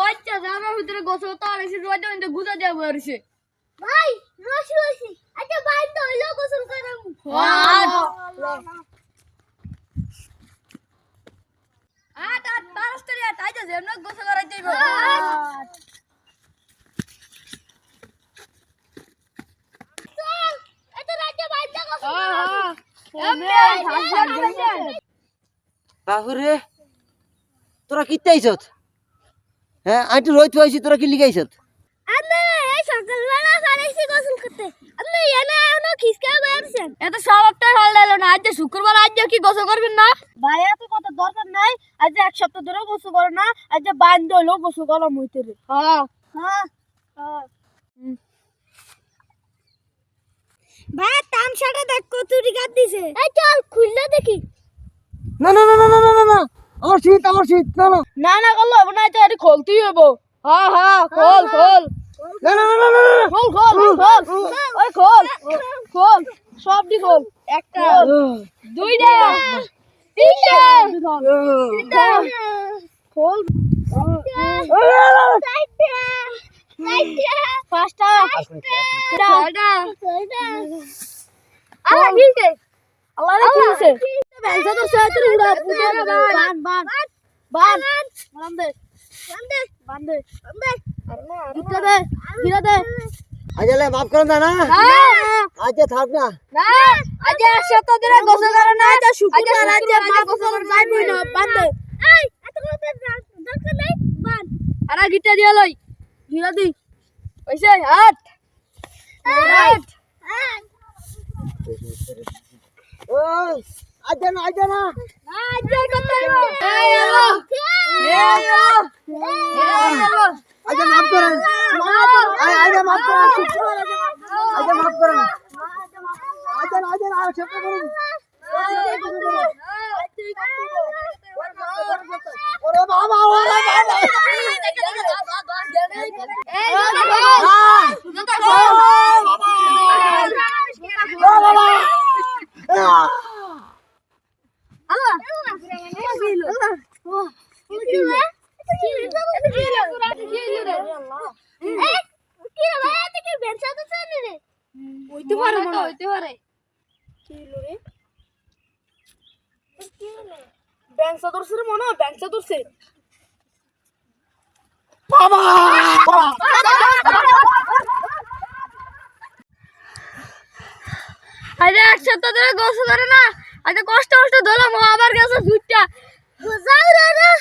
আচ্ছা জামার ভিতরে গোসল তো আরেছে রোজা কিন্তু গুজা দেব আরেছে ভাই রসি রসি আচ্ছা ভাই তো হইলো গোসল করাম তাড়াতাড়ি তাই যা যেন গোসল করাই দেব এটা রাতে ভাই তো গোসল বাহুরে তোরা কি তাইছত হ্যাঁ আইটু রইতে হইছি তোরা কি লিগাইছত আপনি এই সকালবেলা সারাইছি গোসল করতে আপনি এনে এখনো খিসকা বেরছেন এত সবটাই হল দিল না আজ শুক্রবার আজ কি গোসল করবেন না ভাই এত কত দরকার নাই আজ এক সপ্তাহ ধরে গোসল করো না আজ বান্ধ হইলো গোসল করা মইতে রে হ্যাঁ হ্যাঁ হ্যাঁ ভাই তামসাটা দেখ কত রিগাত দিছে এই চল খুললে দেখি না না না না না না না আমার শীত না না না না করলে হবে না এটা খুলতেই হবে হ্যাঁ হ্যাঁ খোল খোল না না না না না খোল খোল খোল ওই খোল খোল সব দি খোল একটা দুইটা তিনটা খোল পাঁচটা ছয়টা আল্লাহ কিনতে আল্লাহ কিনছে বেলসা তো সৈতর উড়া পুজো না বান বান বান বান্দে বান্দে বান্দে বান্দে গিরা দে আজলে মাফ করুন না আজ থাক না না আজ এক সপ্তাহ ধরে গোসল করে না আজ শুক্রবার আজ মা গোসল যাইবই না বান্দে এই এত কত দরকার নাই বান আরে গিটা দিয়া লই গিরা দি ওইছে হাত হাত ওই আজ না আজ কত এই এলো আজ মাফ করেন আজ মাফ করেন আজ মাফ করেন আজ আর সত্য করুন ওরে বাবা হইতে পারে না হইতে পারে ব্যাংসা ধরছে রে মনে ব্যাংসা ধরছে বাবা আরে এক সপ্তাহ ধরে গোসল করে না আজ কষ্ট কষ্ট ধরলাম আবার গেছে দুইটা যাও রে